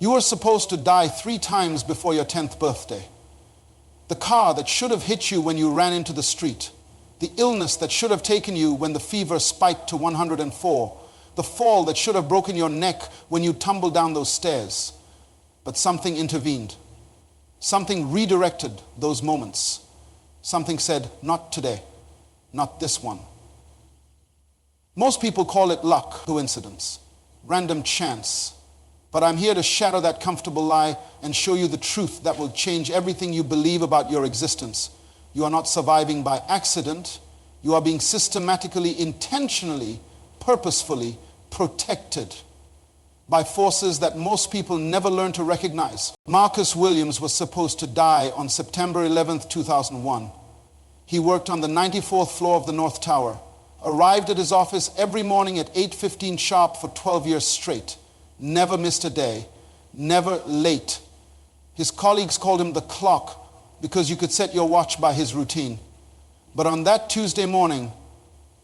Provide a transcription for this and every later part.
You were supposed to die 3 times before your 10th birthday. The car that should have hit you when you ran into the street. The illness that should have taken you when the fever spiked to 104. The fall that should have broken your neck when you tumbled down those stairs. But something intervened. Something redirected those moments. Something said, not today, not this one. Most people call it luck, coincidence, random chance. But I'm here to shatter that comfortable lie and show you the truth that will change everything you believe about your existence. You are not surviving by accident. You are being systematically, intentionally, purposefully protected by forces that most people never learn to recognize. Marcus Williams was supposed to die on September 11th, 2001. He worked on the 94th floor of the North Tower, arrived at his office every morning at 8:15 sharp for 12 years straight, never missed a day, never late. His colleagues called him the clock because you could set your watch by his routine. But on that Tuesday morning,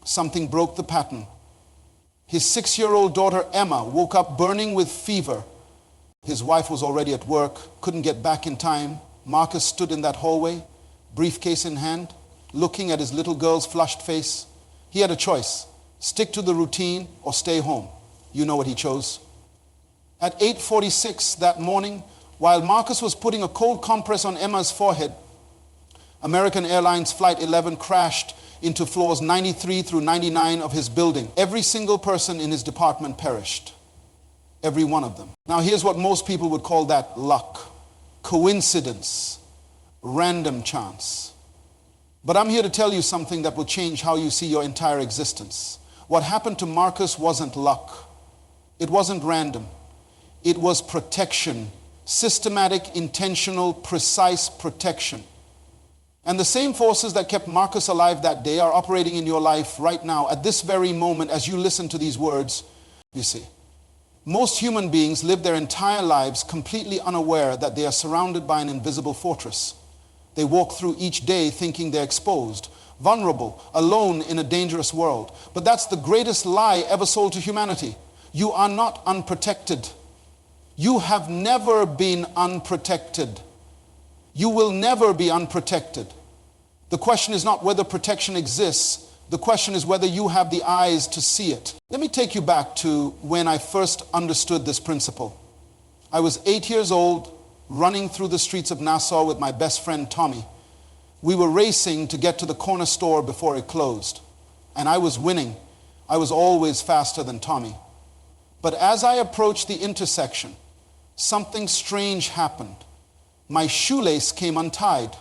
something broke the pattern. His 6-year-old daughter Emma woke up burning with fever. His wife was already at work, couldn't get back in time. Marcus stood in that hallway, briefcase in hand, looking at his little girl's flushed face. He had a choice, stick to the routine or stay home. You know what he chose. At 8:46 that morning, while Marcus was putting a cold compress on Emma's forehead, American Airlines Flight 11 crashed into floors 93 through 99 of his building. Every single person in his department perished. Every one of them. Now here's what most people would call that luck, coincidence, random chance. But I'm here to tell you something that will change how you see your entire existence. What happened to Marcus wasn't luck. It wasn't random. It was protection. Systematic, intentional, precise protection. And the same forces that kept Marcus alive that day are operating in your life right now, at this very moment, as you listen to these words. You see, most human beings live their entire lives completely unaware that they are surrounded by an invisible fortress. They walk through each day thinking they're exposed, vulnerable, alone in a dangerous world. But that's the greatest lie ever sold to humanity. You are not unprotected. You have never been unprotected. You will never be unprotected. The question is not whether protection exists. The question is whether you have the eyes to see it. Let me take you back to when I first understood this principle. I was 8 years old, running through the streets of Nassau with my best friend Tommy. We were racing to get to the corner store before it closed. And I was winning. I was always faster than Tommy. But as I approached the intersection, something strange happened. My shoelace came untied.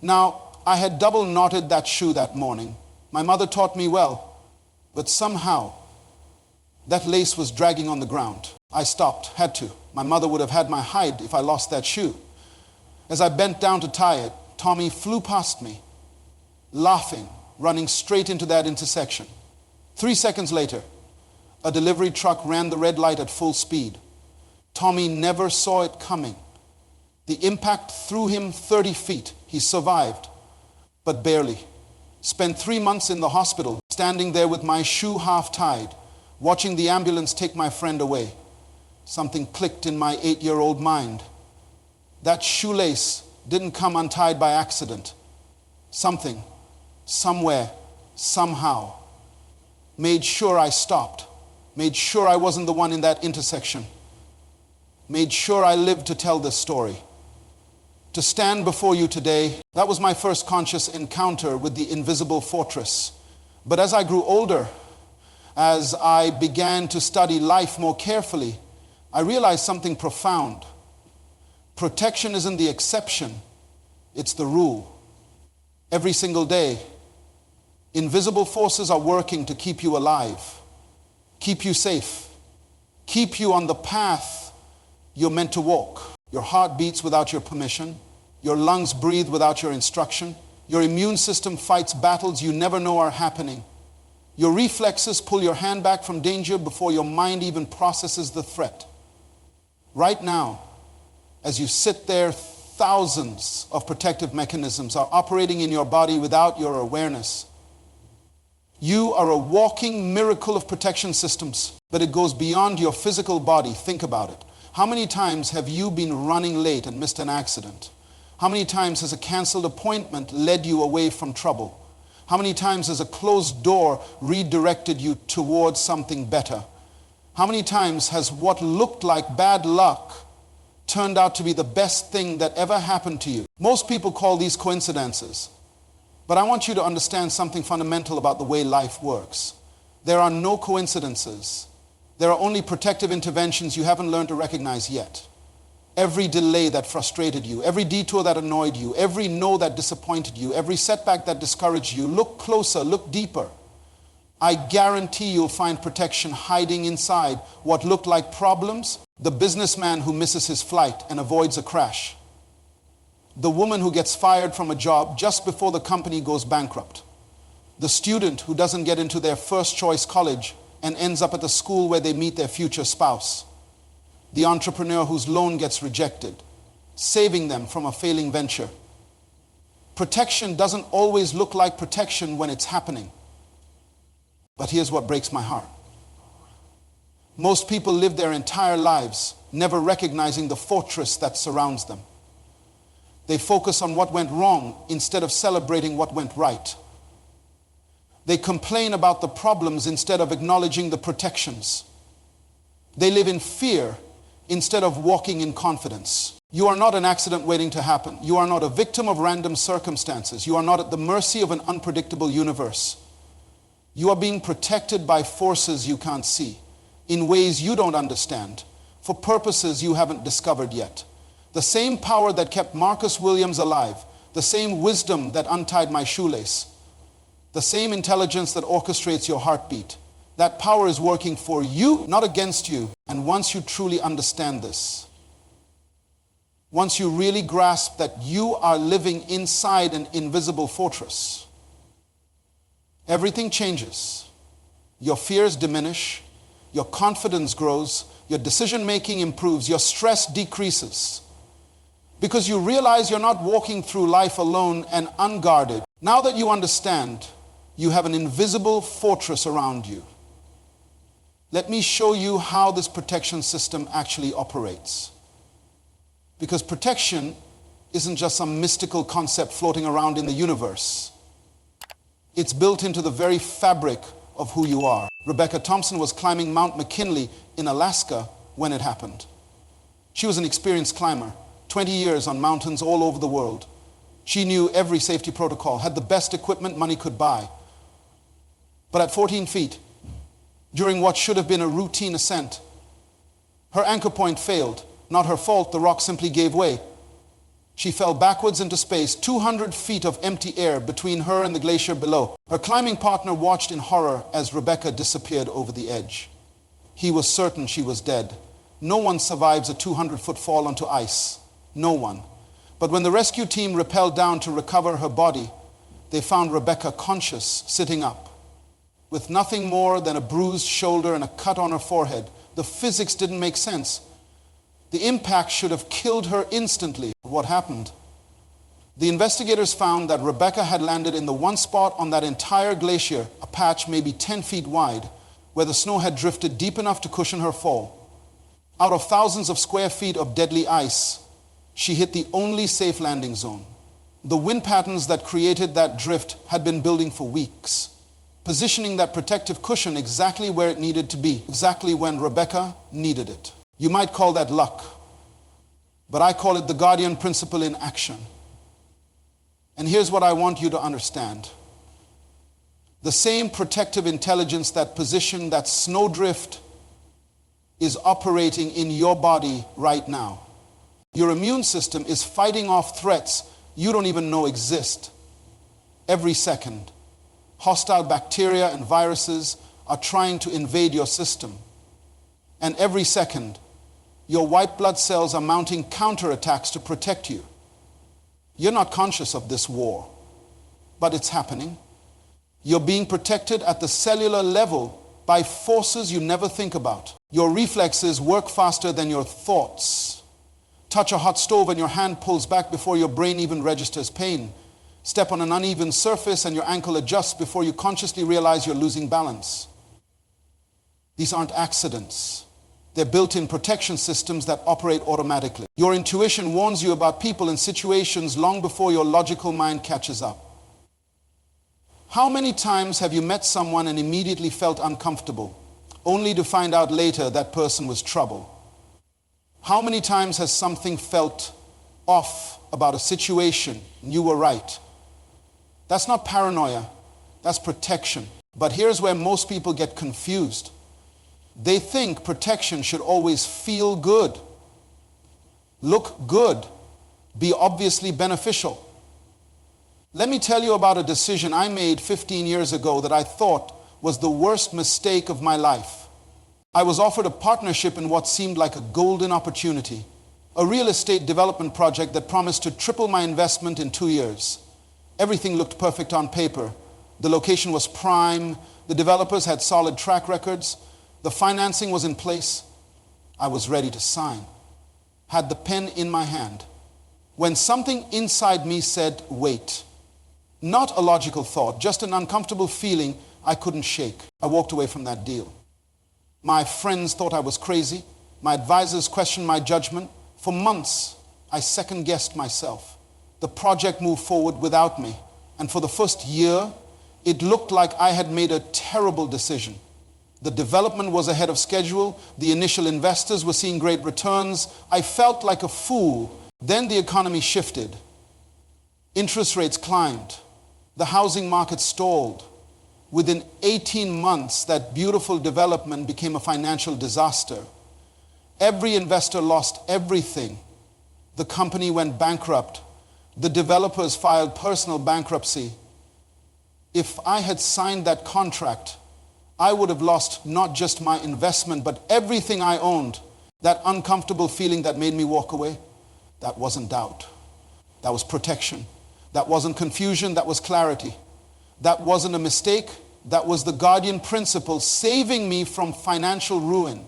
Now, I had double knotted that shoe that morning. My mother taught me well, but somehow that lace was dragging on the ground. I stopped, had to. My mother would have had my hide if I lost that shoe. As I bent down to tie it, Tommy flew past me, laughing, running straight into that intersection. 3 seconds later, a delivery truck ran the red light at full speed. Tommy never saw it coming. The impact threw him 30 feet. He survived, but barely. Spent 3 months in the hospital, standing there with my shoe half tied, watching the ambulance take my friend away. Something clicked in my 8-year-old mind. That shoelace didn't come untied by accident. Something, somewhere, somehow, made sure I stopped, made sure I wasn't the one in that intersection, made sure I lived to tell this story. To stand before you today, that was my first conscious encounter with the invisible fortress. But as I grew older, as I began to study life more carefully, I realized something profound. Protection isn't the exception, it's the rule. Every single day, invisible forces are working to keep you alive, keep you safe, keep you on the path you're meant to walk. Your heart beats without your permission. Your lungs breathe without your instruction. Your immune system fights battles you never know are happening. Your reflexes pull your hand back from danger before your mind even processes the threat. Right now, as you sit there, thousands of protective mechanisms are operating in your body without your awareness. You are a walking miracle of protection systems, but it goes beyond your physical body. Think about it. How many times have you been running late and missed an accident? How many times has a canceled appointment led you away from trouble? How many times has a closed door redirected you towards something better? How many times has what looked like bad luck turned out to be the best thing that ever happened to you? Most people call these coincidences. But I want you to understand something fundamental about the way life works. There are no coincidences. There are only protective interventions you haven't learned to recognize yet. Every delay that frustrated you, every detour that annoyed you, every no that disappointed you, every setback that discouraged you, look closer, look deeper. I guarantee you'll find protection hiding inside what looked like problems. The businessman who misses his flight and avoids a crash. The woman who gets fired from a job just before the company goes bankrupt. The student who doesn't get into their first choice college and ends up at the school where they meet their future spouse. The entrepreneur whose loan gets rejected, saving them from a failing venture. Protection doesn't always look like protection when it's happening. But here's what breaks my heart. Most people live their entire lives never recognizing the fortress that surrounds them. They focus on what went wrong instead of celebrating what went right. They complain about the problems instead of acknowledging the protections. They live in fear instead of walking in confidence. You are not an accident waiting to happen. You are not a victim of random circumstances. You are not at the mercy of an unpredictable universe. You are being protected by forces you can't see, in ways you don't understand, for purposes you haven't discovered yet. The same power that kept Marcus Williams alive, the same wisdom that untied my shoelace, the same intelligence that orchestrates your heartbeat, that power is working for you, not against you. And once you truly understand this, once you really grasp that you are living inside an invisible fortress, everything changes. Your fears diminish, your confidence grows, your decision-making improves, your stress decreases. Because you realize you're not walking through life alone and unguarded. Now that you understand, you have an invisible fortress around you. Let me show you how this protection system actually operates. Because protection isn't just some mystical concept floating around in the universe. It's built into the very fabric of who you are. Rebecca Thompson was climbing Mount McKinley in Alaska when it happened. She was an experienced climber, 20 years on mountains all over the world. She knew every safety protocol, had the best equipment money could buy. But at 14 feet, during what should have been a routine ascent, her anchor point failed. Not her fault, the rock simply gave way. She fell backwards into space, 200 feet of empty air between her and the glacier below. Her climbing partner watched in horror as Rebecca disappeared over the edge. He was certain she was dead. No one survives a 200-foot fall onto ice. No one. But when the rescue team rappelled down to recover her body, they found Rebecca conscious, sitting up, with nothing more than a bruised shoulder and a cut on her forehead. The physics didn't make sense. The impact should have killed her instantly. What happened? The investigators found that Rebecca had landed in the one spot on that entire glacier, a patch maybe 10 feet wide, where the snow had drifted deep enough to cushion her fall. Out of thousands of square feet of deadly ice, she hit the only safe landing zone. The wind patterns that created that drift had been building for weeks, positioning that protective cushion exactly where it needed to be, exactly when Rebecca needed it. You might call that luck, but I call it the guardian principle in action. And here's what I want you to understand. The same protective intelligence that positioned that snowdrift is operating in your body right now. Your immune system is fighting off threats you don't even know exist. Every second, hostile bacteria and viruses are trying to invade your system. And every second, your white blood cells are mounting counterattacks to protect you. You're not conscious of this war, but it's happening. You're being protected at the cellular level by forces you never think about. Your reflexes work faster than your thoughts. Touch a hot stove and your hand pulls back before your brain even registers pain. Step on an uneven surface and your ankle adjusts before you consciously realize you're losing balance. These aren't accidents. They're built-in protection systems that operate automatically. Your intuition warns you about people and situations long before your logical mind catches up. How many times have you met someone and immediately felt uncomfortable, only to find out later that person was trouble? How many times has something felt off about a situation and you were right? That's not paranoia, that's protection. But here's where most people get confused. They think protection should always feel good, look good, be obviously beneficial. Let me tell you about a decision I made 15 years ago that I thought was the worst mistake of my life. I was offered a partnership in what seemed like a golden opportunity, a real estate development project that promised to triple my investment in 2 years. Everything looked perfect on paper. The location was prime, the developers had solid track records, the financing was in place. I was ready to sign, had the pen in my hand, when something inside me said, wait. Not a logical thought, just an uncomfortable feeling I couldn't shake. I walked away from that deal. My friends thought I was crazy. My advisors questioned my judgment. For months, I second-guessed myself. The project moved forward without me. And for the first year, it looked like I had made a terrible decision. The development was ahead of schedule. The initial investors were seeing great returns. I felt like a fool. Then the economy shifted. Interest rates climbed. The housing market stalled. Within 18 months, that beautiful development became a financial disaster. Every investor lost everything. The company went bankrupt. The developers filed personal bankruptcy. If I had signed that contract, I would have lost not just my investment, but everything I owned. That uncomfortable feeling that made me walk away, that wasn't doubt. That was protection. That wasn't confusion, that was clarity. That wasn't a mistake, that was the guardian principle saving me from financial ruin.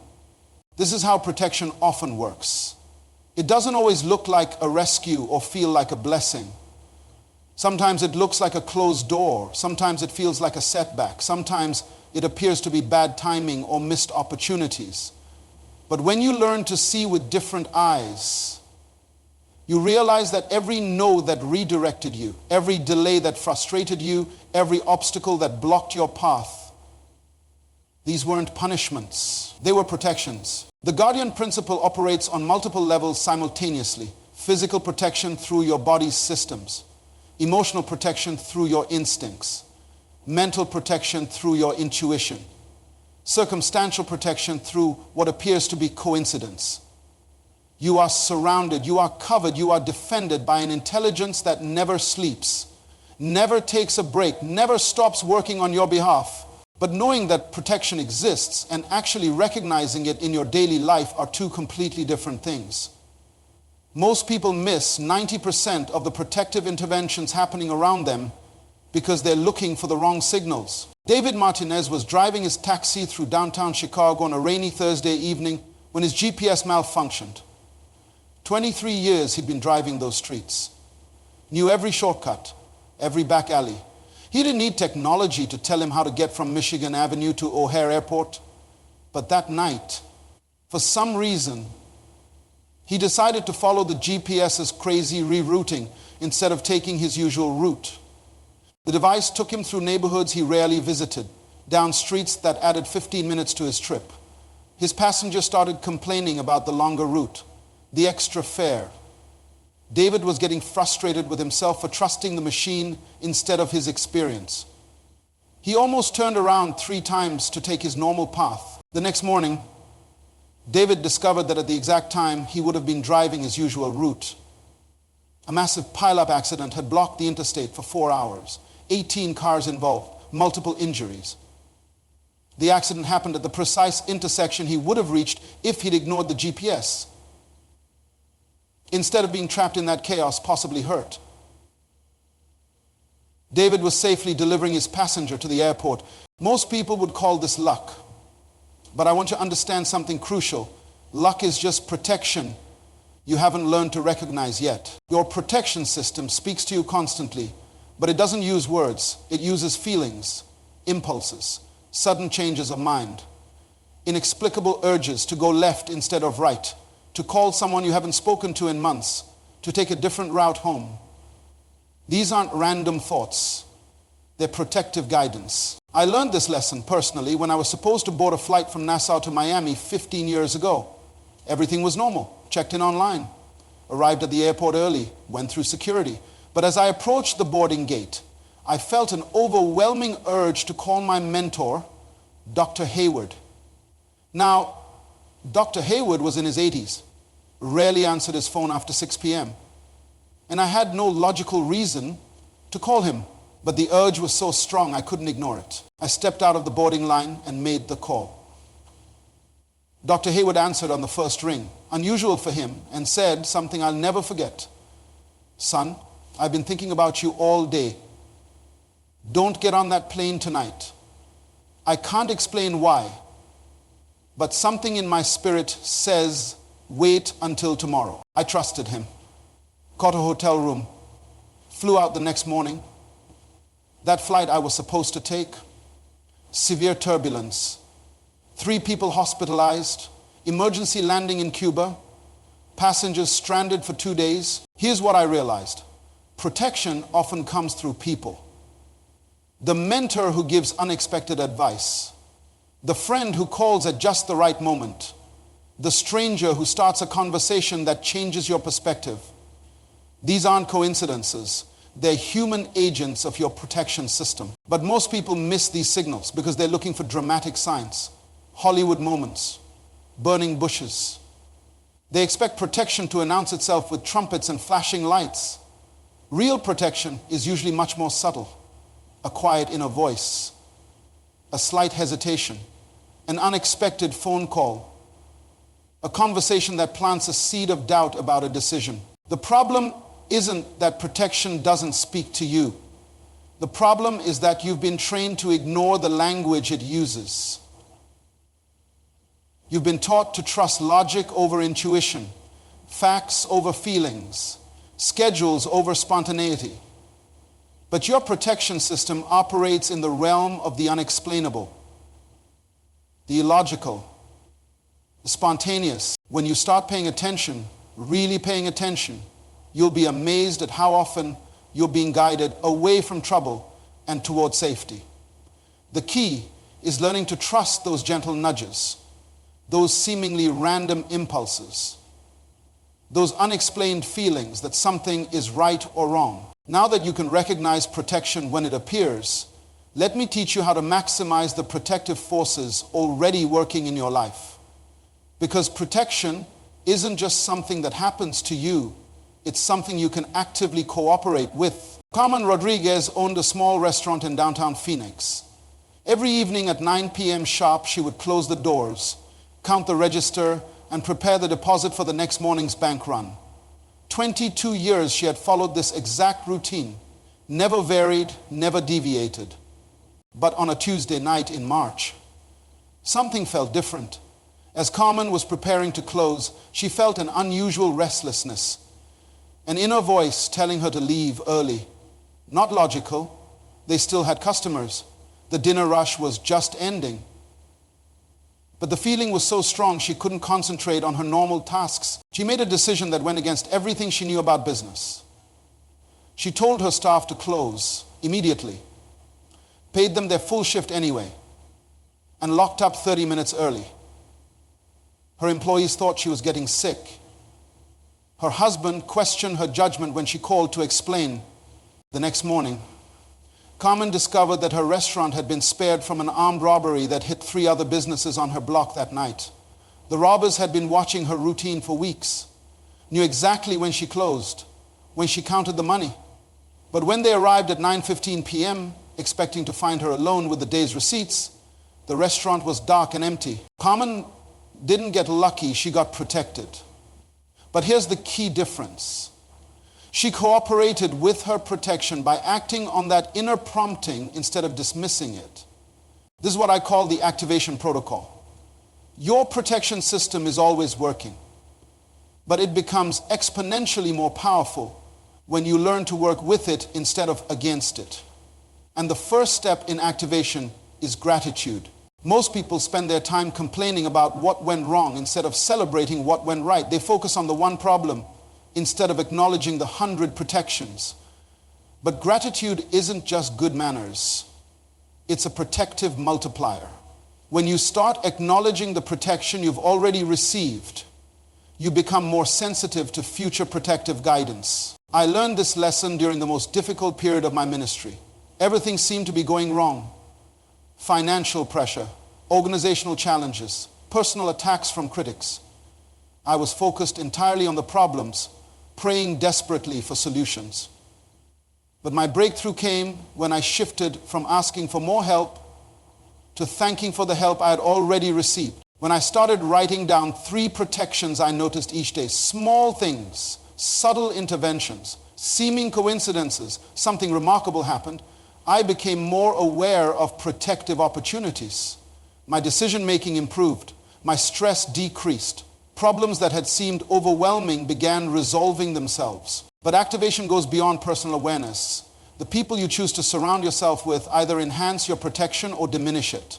This is how protection often works. It doesn't always look like a rescue or feel like a blessing. Sometimes it looks like a closed door. Sometimes it feels like a setback. Sometimes it appears to be bad timing or missed opportunities. But when you learn to see with different eyes, you realize that every no that redirected you, every delay that frustrated you, every obstacle that blocked your path, these weren't punishments, they were protections. The guardian principle operates on multiple levels simultaneously. Physical protection through your body's systems, emotional protection through your instincts, mental protection through your intuition, circumstantial protection through what appears to be coincidence. You are surrounded, you are covered, you are defended by an intelligence that never sleeps, never takes a break, never stops working on your behalf. But knowing that protection exists and actually recognizing it in your daily life are two completely different things. Most people miss 90% of the protective interventions happening around them because they're looking for the wrong signals. David Martinez was driving his taxi through downtown Chicago on a rainy Thursday evening when his GPS malfunctioned. 23 years he'd been driving those streets. Knew every shortcut, every back alley. He didn't need technology to tell him how to get from Michigan Avenue to O'Hare Airport. But that night, for some reason, he decided to follow the GPS's crazy rerouting instead of taking his usual route. The device took him through neighborhoods he rarely visited, down streets that added 15 minutes to his trip. His passenger started complaining about the longer route, the extra fare. David was getting frustrated with himself for trusting the machine instead of his experience. He almost turned around 3 times to take his normal path. The next morning, David discovered that at the exact time he would have been driving his usual route. A massive pileup accident had blocked the interstate for 4 hours. 18 cars involved, multiple injuries. The accident happened at the precise intersection he would have reached if he'd ignored the GPS. Instead of being trapped in that chaos, possibly hurt. David was safely delivering his passenger to the airport. Most people would call this luck. But I want you to understand something crucial. Luck is just protection you haven't learned to recognize yet. Your protection system speaks to you constantly, but it doesn't use words. It uses feelings, impulses, sudden changes of mind. inexplicable urges to go left instead of right, to call someone you haven't spoken to in months, to take a different route home. These aren't random thoughts. They're protective guidance. I learned this lesson personally when I was supposed to board a flight from Nassau to Miami 15 years ago. Everything was normal. Checked in online. Arrived at the airport early. Went through security. But as I approached the boarding gate, I felt an overwhelming urge to call my mentor, Dr. Hayward. Now, Dr. Hayward was in his 80s, rarely answered his phone after 6 p.m. And I had no logical reason to call him, but the urge was so strong I couldn't ignore it. I stepped out of the boarding line and made the call. Dr. Hayward answered on the first ring, unusual for him, and said something I'll never forget. "Son, I've been thinking about you all day. Don't get on that plane tonight. I can't explain why, but something in my spirit says wait until tomorrow." I trusted him. Caught a hotel room. Flew out the next morning. That flight I was supposed to take, severe turbulence. 3 people hospitalized, emergency landing in Cuba, passengers stranded for 2 days. Here's what I realized. Protection often comes through people. The mentor who gives unexpected advice. The friend who calls at just the right moment. The stranger who starts a conversation that changes your perspective. These aren't coincidences. They're human agents of your protection system. But most people miss these signals because they're looking for dramatic signs, Hollywood moments, burning bushes. They expect protection to announce itself with trumpets and flashing lights. Real protection is usually much more subtle. A quiet inner voice, a slight hesitation, an unexpected phone call, a conversation that plants a seed of doubt about a decision. The problem isn't that protection doesn't speak to you. The problem is that you've been trained to ignore the language it uses. You've been taught to trust logic over intuition, facts over feelings, schedules over spontaneity. But your protection system operates in the realm of the unexplainable, the illogical, the spontaneous. When you start paying attention, really paying attention, you'll be amazed at how often you're being guided away from trouble and toward safety. The key is learning to trust those gentle nudges, those seemingly random impulses, those unexplained feelings that something is right or wrong. Now that you can recognize protection when it appears, let me teach you how to maximize the protective forces already working in your life. Because protection isn't just something that happens to you, it's something you can actively cooperate with. Carmen Rodriguez owned a small restaurant in downtown Phoenix. Every evening at 9 p.m. sharp, she would close the doors, count the register, and prepare the deposit for the next morning's bank run. 22 years she had followed this exact routine, never varied, never deviated. But on a Tuesday night in March, something felt different. As Carmen was preparing to close, she felt an unusual restlessness, an inner voice telling her to leave early. Not logical. They still had customers. The dinner rush was just ending. But the feeling was so strong she couldn't concentrate on her normal tasks. She made a decision that went against everything she knew about business. She told her staff to close immediately, paid them their full shift anyway, and locked up 30 minutes early. Her employees thought she was getting sick. Her husband questioned her judgment when she called to explain. The next morning, Carmen discovered that her restaurant had been spared from an armed robbery that hit 3 other businesses on her block that night. The robbers had been watching her routine for weeks, knew exactly when she closed, when she counted the money. But when they arrived at 9:15 p.m., expecting to find her alone with the day's receipts, the restaurant was dark and empty. Carmen didn't get lucky, she got protected. But here's the key difference. She cooperated with her protection by acting on that inner prompting instead of dismissing it. This is what I call the activation protocol. Your protection system is always working, but it becomes exponentially more powerful when you learn to work with it instead of against it. And the first step in activation is gratitude. Most people spend their time complaining about what went wrong instead of celebrating what went right. They focus on the one problem instead of acknowledging the 100 protections. But gratitude isn't just good manners. It's a protective multiplier. When you start acknowledging the protection you've already received, you become more sensitive to future protective guidance. I learned this lesson during the most difficult period of my ministry. Everything seemed to be going wrong. Financial pressure, organizational challenges, personal attacks from critics. I was focused entirely on the problems, praying desperately for solutions. But my breakthrough came when I shifted from asking for more help to thanking for the help I had already received. When I started writing down 3 protections I noticed each day, small things, subtle interventions, seeming coincidences, something remarkable happened, I became more aware of protective opportunities. My decision-making improved. My stress decreased. Problems that had seemed overwhelming began resolving themselves. But activation goes beyond personal awareness. The people you choose to surround yourself with either enhance your protection or diminish it.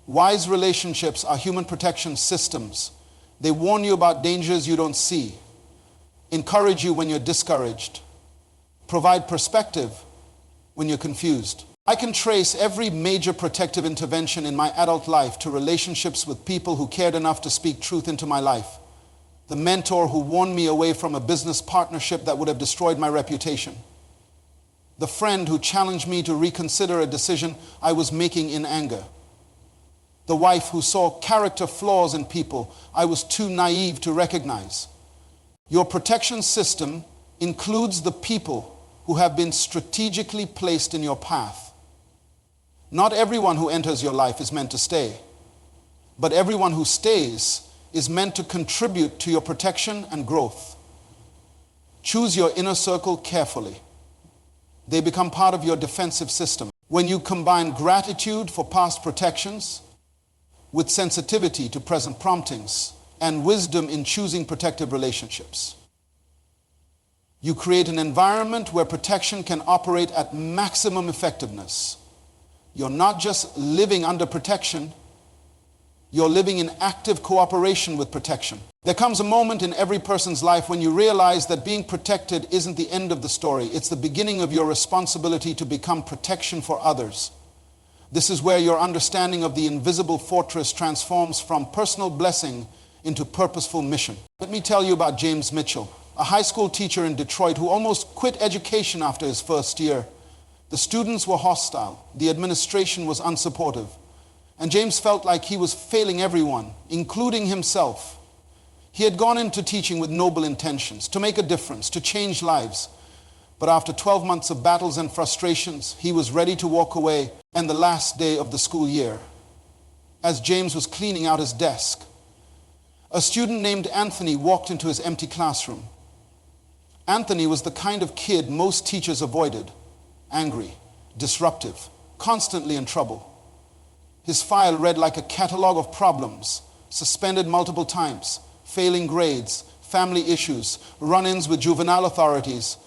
Wise relationships are human protection systems. They warn you about dangers you don't see, encourage you when you're discouraged, provide perspective when you're confused. I can trace every major protective intervention in my adult life to relationships with people who cared enough to speak truth into my life. The mentor who warned me away from a business partnership that would have destroyed my reputation. The friend who challenged me to reconsider a decision I was making in anger. The wife who saw character flaws in people I was too naive to recognize. Your protection system includes the people who have been strategically placed in your path. Not everyone who enters your life is meant to stay, but everyone who stays is meant to contribute to your protection and growth. Choose your inner circle carefully. They become part of your defensive system. When you combine gratitude for past protections with sensitivity to present promptings and wisdom in choosing protective relationships, you create an environment where protection can operate at maximum effectiveness. You're not just living under protection, you're living in active cooperation with protection. There comes a moment in every person's life when you realize that being protected isn't the end of the story. It's the beginning of your responsibility to become protection for others. This is where your understanding of the invisible fortress transforms from personal blessing into purposeful mission. Let me tell you about James Mitchell, a high school teacher in Detroit who almost quit education after his first year. The students were hostile. The administration was unsupportive. And James felt like he was failing everyone, including himself. He had gone into teaching with noble intentions, to make a difference, to change lives. But after 12 months of battles and frustrations, he was ready to walk away. And the last day of the school year, as James was cleaning out his desk, a student named Anthony walked into his empty classroom. Anthony was the kind of kid most teachers avoided. Angry, disruptive, constantly in trouble. His file read like a catalog of problems, suspended multiple times, failing grades, family issues, run-ins with juvenile authorities.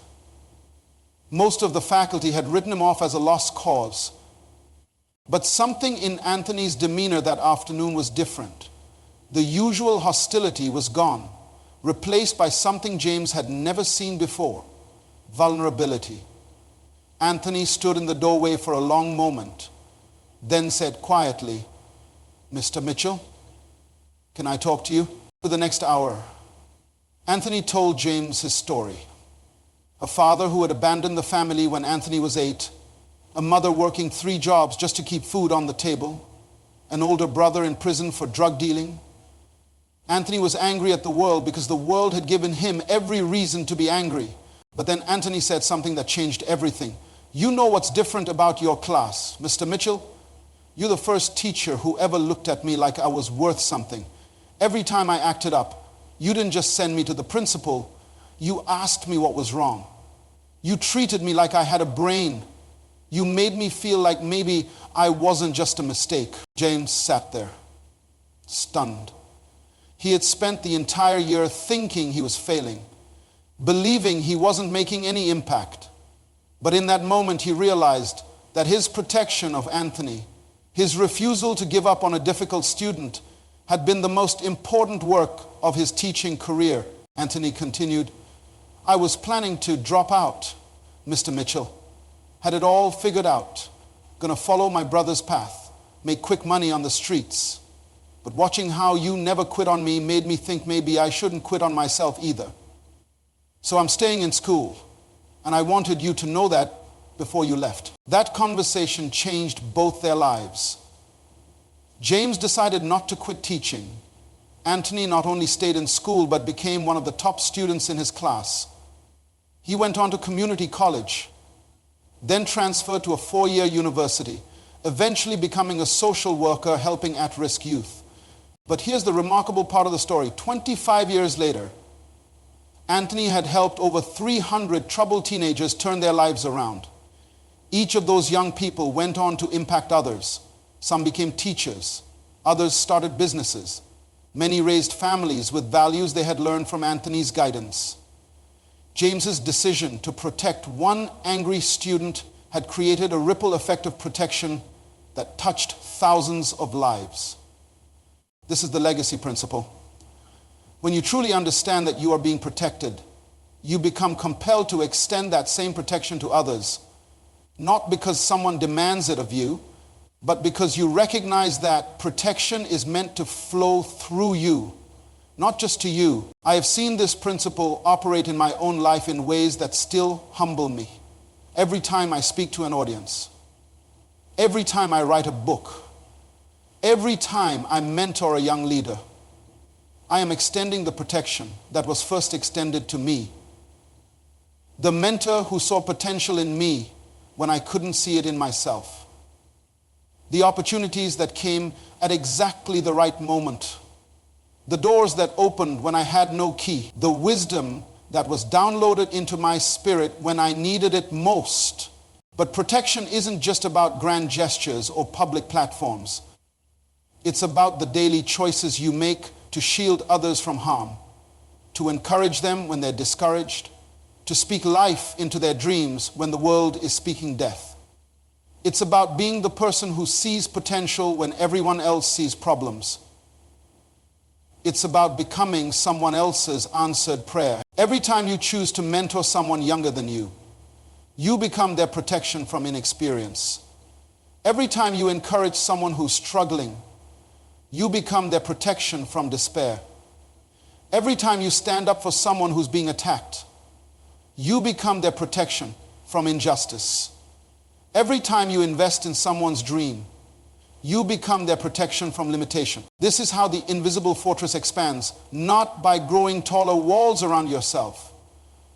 Most of the faculty had written him off as a lost cause. But something in Anthony's demeanor that afternoon was different. The usual hostility was gone, replaced by something James had never seen before: vulnerability. Anthony stood in the doorway for a long moment, then said quietly, "Mr. Mitchell, can I talk to you?" For the next hour, Anthony told James his story. A father who had abandoned the family when Anthony was 8, a mother working 3 jobs just to keep food on the table, an older brother in prison for drug dealing. Anthony was angry at the world because the world had given him every reason to be angry. But then Anthony said something that changed everything. "You know what's different about your class, Mr. Mitchell? You're the first teacher who ever looked at me like I was worth something. Every time I acted up, you didn't just send me to the principal, you asked me what was wrong. You treated me like I had a brain. You made me feel like maybe I wasn't just a mistake." James sat there, stunned. He had spent the entire year thinking he was failing, believing he wasn't making any impact. But in that moment, he realized that his protection of Anthony, His refusal to give up on a difficult student had been the most important work of his teaching career. Anthony continued, "I was planning to drop out, Mr. Mitchell. Had it all figured out. Gonna follow my brother's path, make quick money on the streets. But watching how you never quit on me made me think maybe I shouldn't quit on myself either. So I'm staying in school, and I wanted you to know that before you left." That conversation changed both their lives. James decided not to quit teaching. Anthony not only stayed in school but became one of the top students in his class. He went on to community college, then transferred to a 4-year university, eventually becoming a social worker helping at-risk youth. But here's the remarkable part of the story. 25 years later, Anthony had helped over 300 troubled teenagers turn their lives around. Each of those young people went on to impact others. Some became teachers. Others started businesses. Many raised families with values they had learned from Anthony's guidance. James's decision to protect one angry student had created a ripple effect of protection that touched thousands of lives. This is the legacy principle. When you truly understand that you are being protected, you become compelled to extend that same protection to others, not because someone demands it of you, but because you recognize that protection is meant to flow through you, not just to you. I have seen this principle operate in my own life in ways that still humble me. Every time I speak to an audience, every time I write a book, every time I mentor a young leader, I am extending the protection that was first extended to me. The mentor who saw potential in me when I couldn't see it in myself. The opportunities that came at exactly the right moment. The doors that opened when I had no key. The wisdom that was downloaded into my spirit when I needed it most. But protection isn't just about grand gestures or public platforms. It's about the daily choices you make to shield others from harm, to encourage them when they're discouraged, to speak life into their dreams when the world is speaking death. It's about being the person who sees potential when everyone else sees problems. It's about becoming someone else's answered prayer. Every time you choose to mentor someone younger than you, you become their protection from inexperience. Every time you encourage someone who's struggling, you become their protection from despair. Every time you stand up for someone who's being attacked, you become their protection from injustice. Every time you invest in someone's dream, you become their protection from limitation. This is how the invisible fortress expands, not by growing taller walls around yourself,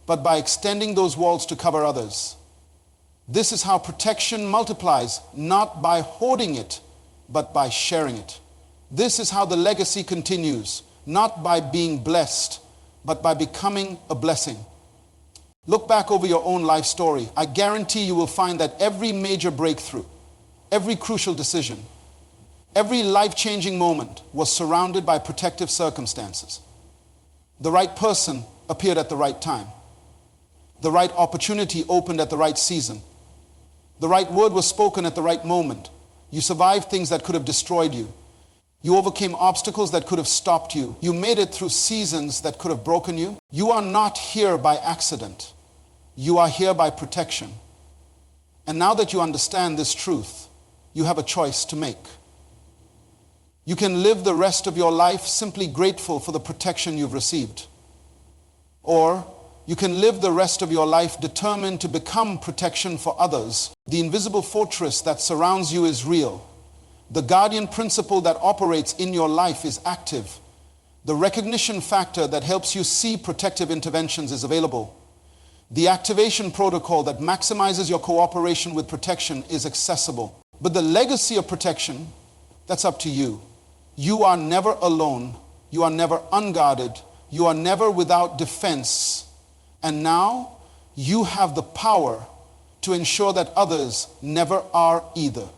but by extending those walls to cover others. This is how protection multiplies, not by hoarding it, but by sharing it. This is how the legacy continues, not by being blessed, but by becoming a blessing. Look back over your own life story. I guarantee you will find that every major breakthrough, every crucial decision, every life-changing moment was surrounded by protective circumstances. The right person appeared at the right time. The right opportunity opened at the right season. The right word was spoken at the right moment. You survived things that could have destroyed you. You overcame obstacles that could have stopped you. You made it through seasons that could have broken you. You are not here by accident. You are here by protection. And now that you understand this truth, you have a choice to make. You can live the rest of your life simply grateful for the protection you've received. Or you can live the rest of your life determined to become protection for others. The invisible fortress that surrounds you is real. The guardian principle that operates in your life is active. The recognition factor that helps you see protective interventions is available. The activation protocol that maximizes your cooperation with protection is accessible. But the legacy of protection, that's up to you. You are never alone. You are never unguarded. You are never without defense. And now you have the power to ensure that others never are either.